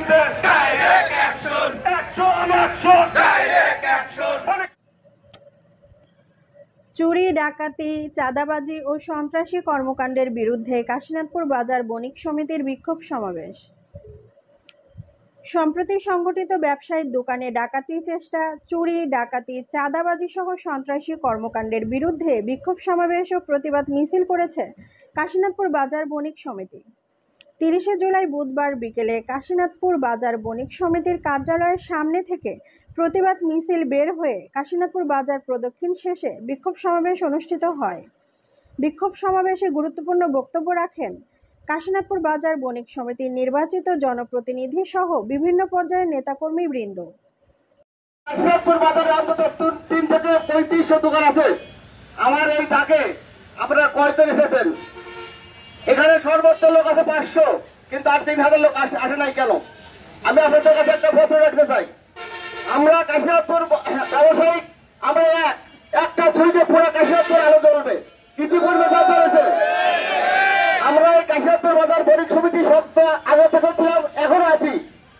বিরুদ্ধে direct action, action, action, direct action. চুরি, ডাকাতি, চাঁদাবাজি ও সন্ত্রাসী কর্মকাণ্ডের বিরুদ্ধে কাশীনাথপুর বাজার বণিক সমিতির বিক্ষোভ সমাবেশ। সম্প্রতি সংগঠিত ব্যবসায়িক দোকানে ডাকাতি চেষ্টা, চুরি, ডাকাতি, চাঁদাবাজি সহ সন্ত্রাসী কর্মকাণ্ডের বিরুদ্ধে বিক্ষোভ সমাবেশ ও প্রতিবাদ মিছিল করেছে কাশীনাথপুর বাজার বণিক সমিতি। 30শে জুলাই বুধবার বিকেলে কাশীনাথপুর বাজার বণিক সমিতির কার্যালয়ের সামনে থেকে প্রতিবাদ মিছিল বের হয়ে কাশীনাথপুর বাজার প্রদক্ষিণ শেষে বিক্ষোভ সমাবেশ অনুষ্ঠিত হয়। বিক্ষোভ সমাবেশে গুরুত্বপূর্ণ বক্তব্য রাখেন কাশীনাথপুর বাজার বণিক সমিতির নির্বাচিত জনপ্রতিনিধি সহ বিভিন্ন পর্যায়ের নেতাকর্মীবৃন্দ। কাশীনাথপুর বাজারে অন্তত 3 থেকে 3500 দোকান আছে। আমার এই ডাকে আপনারা কয়জন এসেছেন? এখানে সর্বোচ্চ লোক আছে 500, কিন্তু আর 3000 লোক আসে নাই কেন? আমি আপনাদের কাছে একটা প্রশ্ন রাখতে চাই। আমরা কাশীনাথপুর ব্যবসায়িক, আমরা একটা ছুরিতে পুরো কাশীনাথপুর আলো জ্বলবে। ইতিপূর্বে যা চলেছে, আমরা এই কাশীনাথপুর বাজার বণিক সমিতি শব্দ আগে থেকে ছিলাম, এখনো আছি।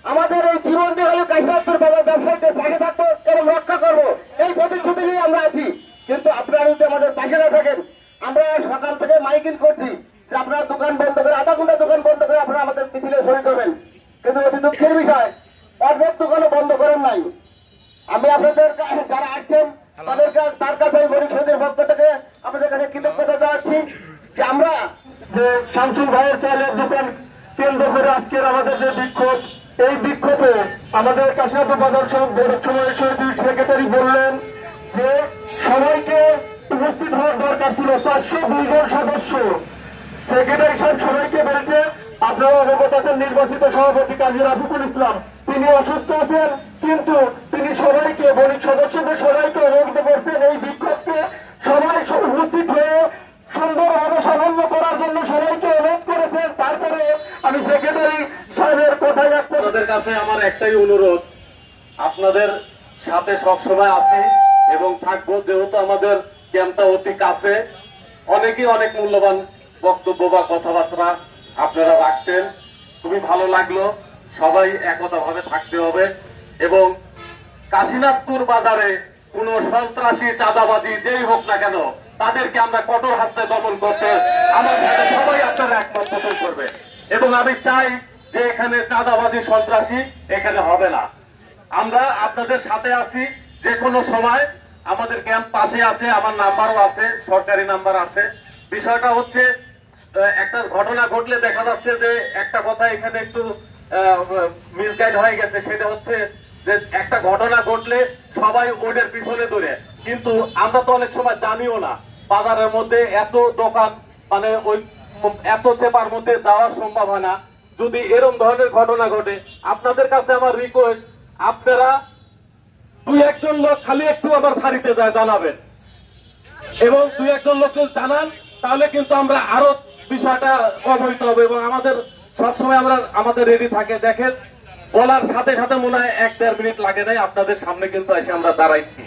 আমাদের এই জীবনটি হলো কাশীনাথপুর বাজার ব্যবসায়ীদের পাশে থাকবো এবং রক্ষা করবো, এই প্রতিশ্রুতি নিয়ে আমরা আছি। কিন্তু আপনারা যদি আমাদের পাশে না থাকেন, আমরা সকাল থেকে মাইকিং করছি যে আপনারা দোকান বন্ধ করে, আধা ঘন্টা দোকান বন্ধ করে আপনারা আমাদের মিছিলে শরীর করবেন, কিন্তু অতি দুঃখের বিষয় অর্ধেক দোকানও বন্ধ করেন নাই। আমি আপনাদের যারা আসছেন তার কাছে বণিক সমিতির পক্ষ থেকে আপনাদের কাছে কৃতজ্ঞতা জানাচ্ছি যে আমরা যে শামসুল ভাইয়ের চালের দোকান কেন্দ্র করে আজকের আমাদের যে বিক্ষোভ, এই বিক্ষোভে আমাদের কাশীনাথপুর বাজার বণিক সমিতির সেক্রেটারি বললেন যে সবাইকে উপস্থিত হওয়ার দরকার ছিল 502 জন সদস্য। সেক্রেটারি সাহেব সবাইকে বলেছে, আপনারা অবগত আছেন নির্বাচিত সভাপতি কাজী রাফিকুল ইসলাম তিনি অসুস্থ আছেন, কিন্তু তিনি সবাইকে বণিক সদস্যদের সবাইকে অবগত করছেন এই বিক্ষোভকে সবাই উপস্থিত হয়ে সুন্দরভাবে সাফল্য করার জন্য সবাইকে অনুরোধ করেছেন। তারপরে আমি সেক্রেটারি সাহেবের কথায় আপনাদের কাছে আমার একটাই অনুরোধ, আপনাদের সাথে সবসময় আছি এবং থাকবো। যেহেতু আমাদের ক্যাম্পটা অতি কাছে, অনেকেই অনেক মূল্যবান বক্তব্য বা কথাবার্তা আপনারা রাখছেন, খুবই ভালো লাগলো। সবাই একতা ভাবে থাকতে হবে এবং কাশীনাথপুর বাজারে কোন সন্ত্রাসী, চাঁদাবাজি যেই হোক না কেন, তাদেরকে আমরা কঠোর হাতে দমন করতে আমার সাথে সবাই আপনারা একমত পোষণ করবে। এবং আমি চাই যে এখানে চাঁদাবাজি, সন্ত্রাসী এখানে হবে না। আমরা আপনাদের সাথে আছি, যে কোনো সময় আমাদের ক্যাম্প পাশে আছে, আমার নাম্বারও আছে, সরকারি নাম্বার আছে। বিষয়টা হচ্ছে একটা ঘটনা ঘটলে দেখা যাচ্ছে যে একটা কথা এখানে একটু মিসগাইড হয়ে গেছে, সেটা হচ্ছে যে একটা ঘটনা ঘটলে সবাই ওদের পিছনে দৌড়ে, কিন্তু আমরা তো অনেক সময় জানিও না বাজারের মধ্যে এত দোকান, মানে ওই এত চেপার মধ্যে যাওয়া সম্ভব হয় না। যদি এরকম ধরনের ঘটনা ঘটে, আপনাদের কাছে আমার রিকোয়েস্ট, আপনারা 2-1 লোক খালি একটু আবার ফাঁড়িতে যায় জানাবেন, এবং 2-1 লোককে জানান, তাহলে কিন্তু আমরা আরো বিষয়টা অবহিত হবে এবং আমাদের সবসময় আমাদের রেডি থাকে। দেখেন, বলার সাথে সাথে মনে হয় 1-1.5 মিনিট লাগে নাই, আপনাদের সামনে কিন্তু এসে আমরা দাঁড়াইছি।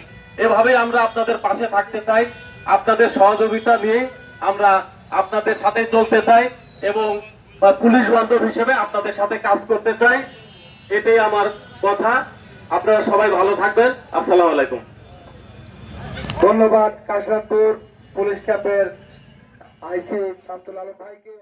এভাবে আমরা আপনাদের পাশে থাকতে চাই, আপনাদের সহযোগিতা নিয়ে আমরা আপনাদের সাথে চলতে চাই এবং পুলিশ বান্ধব হিসেবে আপনাদের সাথে কাজ করতে চাই। এটাই আমার কথা। আপনারা সবাই ভালো থাকবেন। আসসালামু আলাইকুম। ধন্যবাদ কাশীনাথপুর পুলিশ ক্যাম্পের আইসি শামসুল আলম ভাইকে।